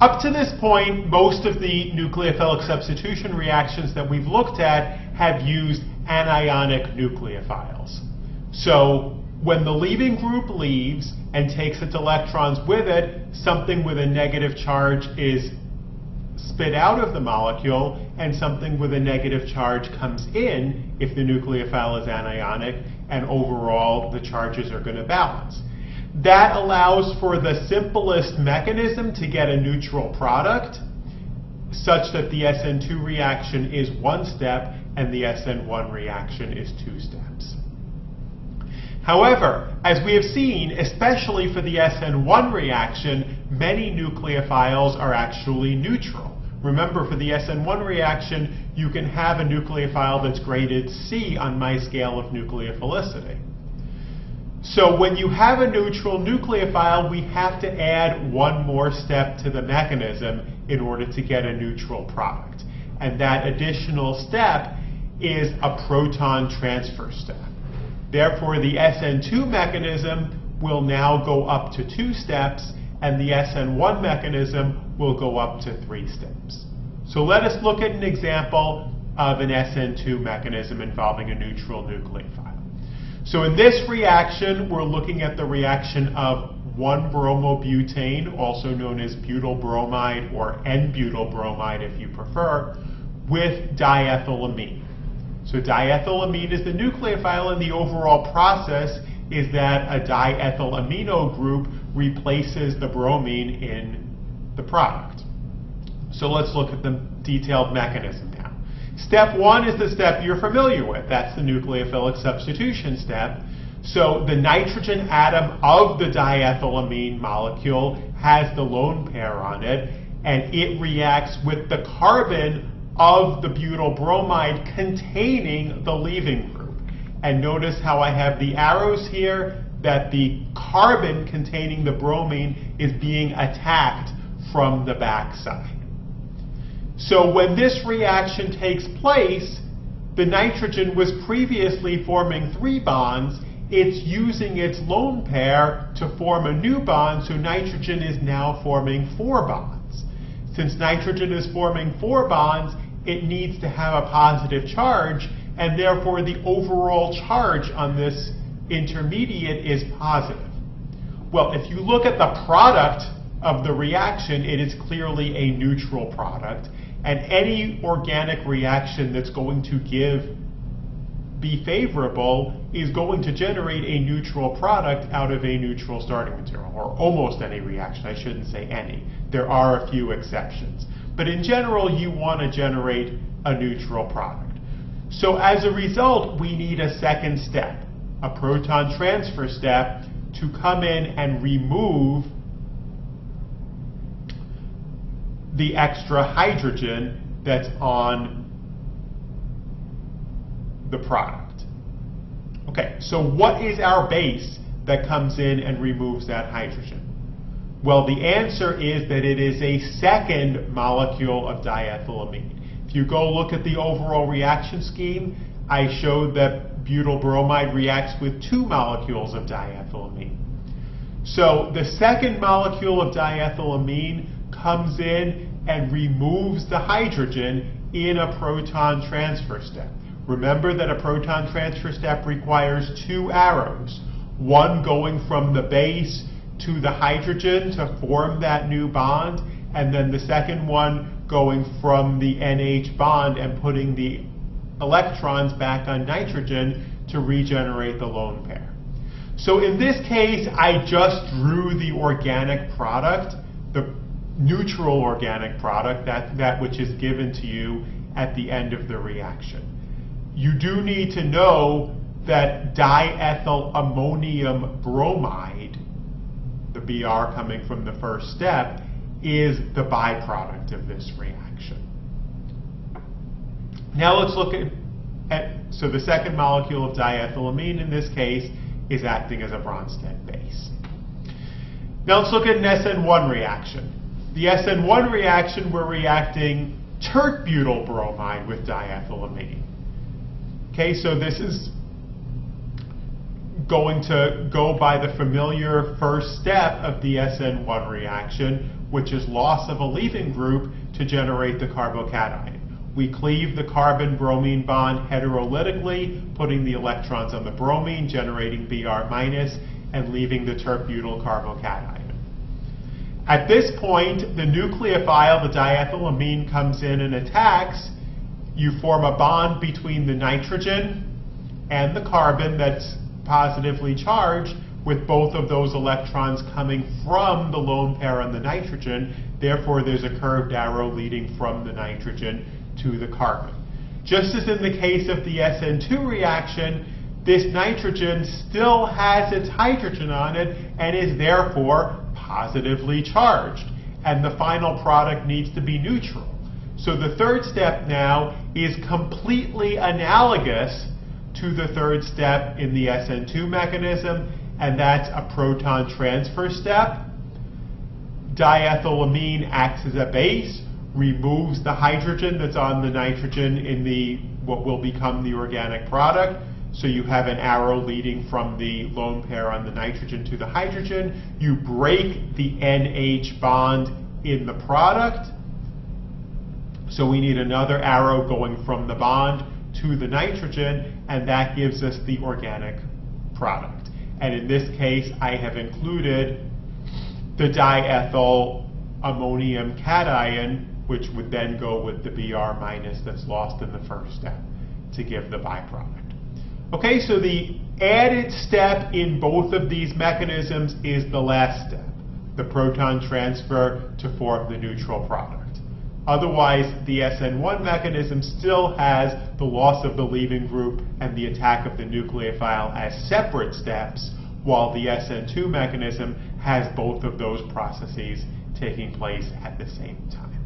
Up to this point, most of the nucleophilic substitution reactions that we've looked at have used anionic nucleophiles. So when the leaving group leaves and takes its electrons with it, something with a negative charge is spit out of the molecule, and something with a negative charge comes in if the nucleophile is anionic, and overall the charges are going to balance. That allows for the simplest mechanism to get a neutral product, such that the SN2 reaction is one step and the SN1 reaction is two steps. However, as we have seen, especially for the SN1 reaction, many nucleophiles are actually neutral. Remember, for the SN1 reaction, you can have a nucleophile that's graded C on my scale of nucleophilicity. So when you have a neutral nucleophile, we have to add one more step to the mechanism in order to get a neutral product. And that additional step is a proton transfer step. Therefore, the SN2 mechanism will now go up to 2 steps, and the SN1 mechanism will go up to 3 steps. So let us look at an example of an SN2 mechanism involving a neutral nucleophile. So in this reaction, we're looking at the reaction of 1-bromobutane, also known as butyl bromide or N-butyl bromide if you prefer, with diethylamine. So diethylamine is the nucleophile, and the overall process is that a diethylamino group replaces the bromine in the product. So let's look at the detailed mechanism now. Step 1 is the step you're familiar with. That's the nucleophilic substitution step. So the nitrogen atom of the diethylamine molecule has the lone pair on it, and it reacts with the carbon of the butyl bromide containing the leaving group. And notice how I have the arrows here, that the carbon containing the bromine is being attacked from the back side. So when this reaction takes place, the nitrogen was previously forming 3 bonds. It's using its lone pair to form a new bond, so nitrogen is now forming 4 bonds. Since nitrogen is forming 4 bonds, it needs to have a positive charge, and therefore the overall charge on this intermediate is positive. Well, if you look at the product of the reaction, it is clearly a neutral product, and any organic reaction that's going to be favorable is going to generate a neutral product out of a neutral starting material, or almost any reaction. I shouldn't say any. There are a few exceptions. But in general, you want to generate a neutral product. So as a result, we need a second step, a proton transfer step, to come in and remove the extra hydrogen that's on the product. Okay, so what is our base that comes in and removes that hydrogen? Well, the answer is that it is a second molecule of diethylamine. If you go look at the overall reaction scheme, I showed that butyl bromide reacts with 2 molecules of diethylamine. So the second molecule of diethylamine comes in and removes the hydrogen in a proton transfer step. Remember that a proton transfer step requires 2 arrows, one going from the base to the hydrogen to form that new bond, and then the second one going from the NH bond and putting the electrons back on nitrogen to regenerate the lone pair. So in this case, I just drew the organic product, the neutral organic product, that which is given to you at the end of the reaction. You do need to know that diethylammonium bromide, the Br coming from the first step, is the byproduct of this reaction. Now let's look so the second molecule of diethylamine in this case is acting as a Bronsted base. Now let's look at an SN1 reaction. The SN1 reaction, we're reacting tert-butyl bromide with diethylamine. Okay, so this is going to go by the familiar first step of the SN1 reaction, which is loss of a leaving group to generate the carbocation. We cleave the carbon-bromine bond heterolytically, putting the electrons on the bromine, generating Br-, and leaving the terp-butyl carbocation. At this point, the nucleophile, the diethylamine, comes in and attacks. You form a bond between the nitrogen and the carbon that's positively charged, with both of those electrons coming from the lone pair on the nitrogen. Therefore, there's a curved arrow leading from the nitrogen to the carbon. Just as in the case of the SN2 reaction, this nitrogen still has its hydrogen on it and is therefore positively charged. And the final product needs to be neutral. So the third step now is completely analogous to the third step in the SN2 mechanism, and that's a proton transfer step. Diethylamine acts as a base, removes the hydrogen that's on the nitrogen in the what will become the organic product. So you have an arrow leading from the lone pair on the nitrogen to the hydrogen. You break the NH bond in the product. So we need another arrow going from the bond to the nitrogen, and that gives us the organic product. And in this case, I have included the diethyl ammonium cation, which would then go with the Br- that's lost in the first step to give the byproduct. Okay, so the added step in both of these mechanisms is the last step, the proton transfer to form the neutral product. Otherwise, the SN1 mechanism still has the loss of the leaving group and the attack of the nucleophile as separate steps, while the SN2 mechanism has both of those processes taking place at the same time.